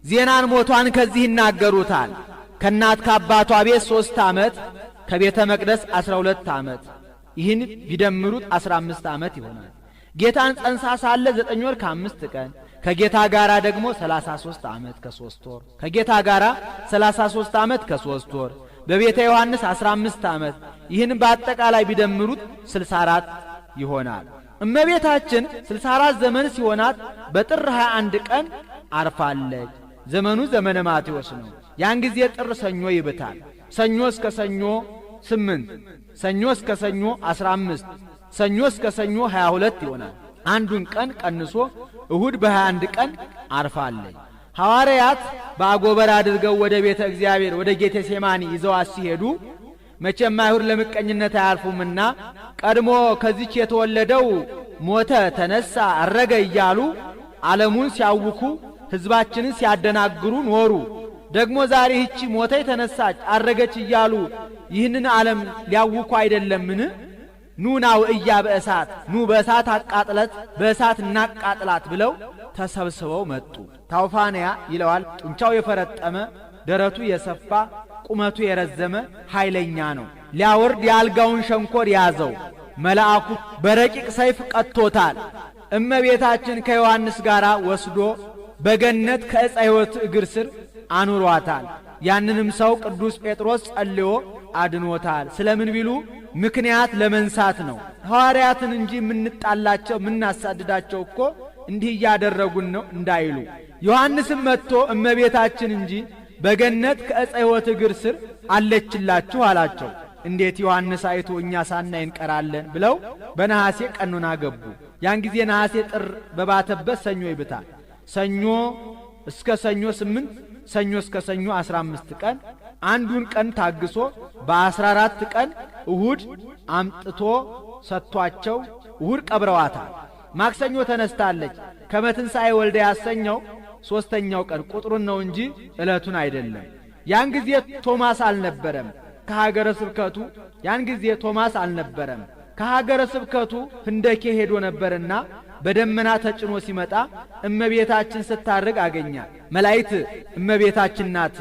ዜናን ሞቷን ከዚህ ይናገሩታል። ከእናት ከአባቷ ቤት 3 ዓመት ከቤተ መቅደስ 12 ዓመት ይህን ቢደምሩት 15 ዓመት ይሆናል። ጌታን ጸንሳ ሳለ 9 ወር ከ5 ቀን ከጌታ ጋራ ደግሞ 33 ዓመት ከ3 ወር ከጌታ ጋራ 33 ዓመት ከ3 ወር በቤተ ዮሐንስ 15 ዓመት ይህን በአጠቃላይ ቢደምሩት 64 ይሆናል። እመቤታችን 64 ዘመን ሲሆናት በጥር 21 ቀን አርፋለች። ዘመኑ ዘመነ ማቴዎስ ነው። ያን ጊዜ ጥር ሰኞ ይብታል። ሰኞ እስከ ሰኞ 8 ሰኞ እስከ ሰኞ 15 ሰኞ እስከ ሰኞ 22 ይሆናል። አንዱን ቀን ቀንሶ እሁድ በ21 ቀን አርፋለች። ሐዋርያት በአጎበር አድርገው ወደ ቤተ እግዚአብሔር ወደ ጌቴሴማኒ ይዘዋት ሲሄዱ መቼም አይሁድ ለምቀኝነት አያልፉምና ቀድሞ ከዚች የተወለደው ሞተ፣ ተነሳ፣ አረገ እያሉ ዓለሙን ሲያውኩ ሕዝባችንን ሲያደናግሩ ኖሩ። ደግሞ ዛሬ ይህች ሞተች፣ ተነሳች፣ አረገች እያሉ ይህንን ዓለም ሊያውኩ አይደለምን? ኑናው እያ በእሳት ኑ በእሳት አቃጥለት በእሳት እናቃጥላት ብለው ተሰብስበው መጡ። ታውፋንያ ይለዋል። ጡንቻው የፈረጠመ ደረቱ የሰፋ ቁመቱ የረዘመ ኃይለኛ ነው። ሊያወርድ የአልጋውን ሸንኮር ያዘው። መልአኩ በረቂቅ ሰይፍ ቀጥቶታል። እመቤታችን ከዮሐንስ ጋር ወስዶ በገነት ከዕፀ ሕይወት እግር ስር አኑሯታል። ያንንም ሰው ቅዱስ ጴጥሮስ ጸልዮ አድኖታል። ስለምን ቢሉ ምክንያት ለመንሳት ነው። ሐዋርያትን እንጂ የምንጣላቸው የምናሳድዳቸው እኮ እንዲህ እያደረጉን ነው እንዳይሉ። ዮሐንስም መጥቶ እመቤታችን እንጂ በገነት ከዕፀ ሕይወት እግር ስር አለችላችሁ አላቸው። እንዴት ዮሐንስ አይቶ እኛ ሳናይ እንቀራለን ብለው በነሐሴ ቀኑና ገቡ። ያን ጊዜ ነሐሴ ጥር በባተበት ሰኞ ይብታል። ሰኞ እስከ ሰኞ 8 ሰኞ እስከ ሰኞ 15 ቀን አንዱን ቀን ታግሶ በ14 ቀን እሁድ አምጥቶ ሰጥቷቸው እሁድ ቀብረዋታል። ማክሰኞ ተነስታለች። ከመትንሣኤ ወልደ ያሰኘው 3ኛው ቀን ቁጥሩን ነው እንጂ ዕለቱን አይደለም። ያን ጊዜ ቶማስ አልነበረም ከሀገረ ስብከቱ። ያን ጊዜ ቶማስ አልነበረም ከሀገረ ስብከቱ ህንደኬ ሄዶ ነበርና በደመና ተጭኖ ሲመጣ እመቤታችን ስታርግ አገኛት። መላእክት እመቤታችን ናት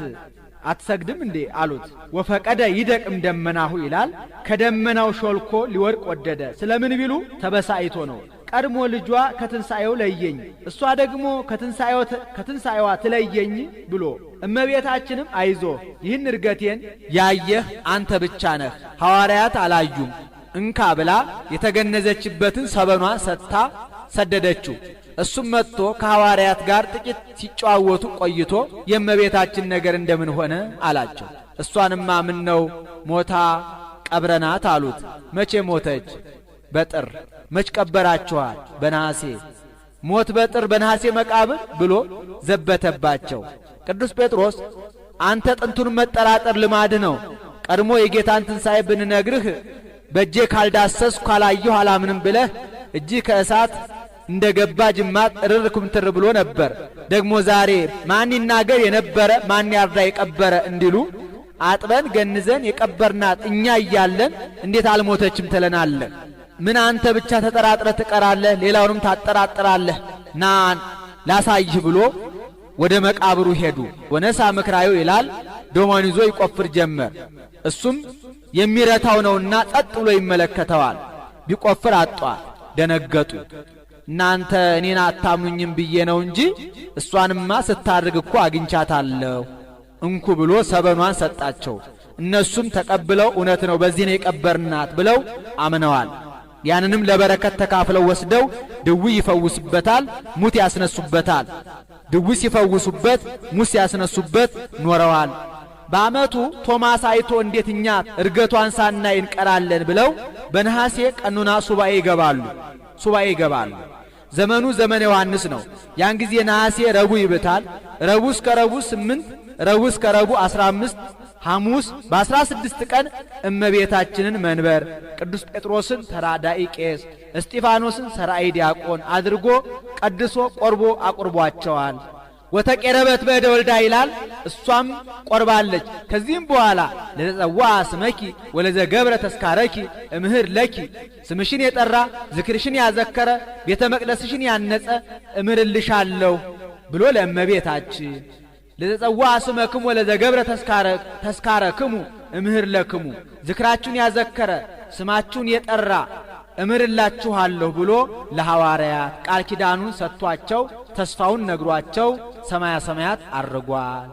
አትሰግድም እንዴ አሉት። ወፈቀደ ይደቅም ደመናሁ ይላል። ከደመናው ሾልኮ ሊወድቅ ወደደ። ስለምን ቢሉ ተበሳይቶ ነው። ቀድሞ ልጇ ከትንሣኤው ለየኝ፣ እሷ ደግሞ ከትንሣኤዋ ትለየኝ ብሎ እመቤታችንም አይዞ ይህን እርገቴን ያየህ አንተ ብቻ ነህ፣ ሐዋርያት አላዩም እንካ ብላ የተገነዘችበትን ሰበኗን ሰጥታ ሰደደችው። እሱም መጥቶ ከሐዋርያት ጋር ጥቂት ሲጨዋወቱ ቆይቶ የእመቤታችን ነገር እንደምን ሆነ አላቸው። እሷንማ ምን ነው ሞታ ቀብረናት አሉት። መቼ ሞተች? በጥር። መች ቀበራችኋል? በነሐሴ። ሞት በጥር በነሐሴ መቃብር ብሎ ዘበተባቸው። ቅዱስ ጴጥሮስ አንተ ጥንቱን መጠራጠር ልማድህ ነው። ቀድሞ የጌታን ትንሣኤ ብንነግርህ በእጄ ካልዳሰስኩ ካላየሁ አላምንም ብለህ እጅህ ከእሳት እንደ ገባ ጅማት እርር ኩምትር ብሎ ነበር። ደግሞ ዛሬ ማን ይናገር የነበረ ማን ያርዳ የቀበረ እንዲሉ አጥበን ገንዘን የቀበርናት እኛ እያለን እንዴት አልሞተችም ትለናለህ? ምን አንተ ብቻ ተጠራጥረህ ትቀራለህ? ሌላውንም ታጠራጥራለህ? ናን ላሳይህ ብሎ ወደ መቃብሩ ሄዱ። ወነሳ ምክራዩ ይላል። ዶማን ይዞ ይቆፍር ጀመር። እሱም የሚረታው ነውና ጸጥ ብሎ ይመለከተዋል። ቢቆፍር አጧል። ደነገጡ። እናንተ እኔን አታምኑኝም ብዬ ነው እንጂ እሷንማ ስታርግ እኮ አግኝቻታለሁ እንኩ ብሎ ሰበኗን ሰጣቸው። እነሱም ተቀብለው እውነት ነው በዚህ ነው የቀበርናት ብለው አምነዋል። ያንንም ለበረከት ተካፍለው ወስደው ድውይ ይፈውሱበታል፣ ሙት ያስነሱበታል። ድውይ ሲፈውሱበት ሙት ያስነሱበት ኖረዋል። በዓመቱ ቶማስ አይቶ እንዴት እኛ እርገቷን ሳናይ እንቀራለን ብለው በነሐሴ ቀኑና ሱባኤ ይገባሉ። ዘመኑ ዘመነ ዮሐንስ ነው። ያን ጊዜ ነሐሴ ረቡዕ ይብታል። ረቡዕ እስከ ረቡዕ 8 ረቡዕ እስከ ረቡዕ 15 ሐሙስ በ16 ቀን እመቤታችንን መንበር ቅዱስ ጴጥሮስን ተራዳኢ ቄስ እስጢፋኖስን ሰራኢ ዲያቆን አድርጎ ቀድሶ ቆርቦ አቁርቧቸዋል። ወተቀረበት በእደ ወልዳ ይላል። እሷም ቆርባለች። ከዚህም በኋላ ለተጸዋ ስመኪ ወለዘገብረ ተስካረኪ እምህር ለኪ ስምሽን የጠራ ዝክርሽን ያዘከረ ቤተ መቅደስሽን ያነጸ እምርልሻለሁ ብሎ ለእመቤታችን ለዘጸዋ ስመክሙ ወለዘገብረ ተስካረክሙ እምህር ለክሙ ዝክራችሁን ያዘከረ ስማችሁን የጠራ እምርላችኋለሁ ብሎ ለሐዋርያት ቃል ኪዳኑን ሰጥቷቸው ተስፋውን ነግሯቸው ሰማያ ሰማያት አርጓል።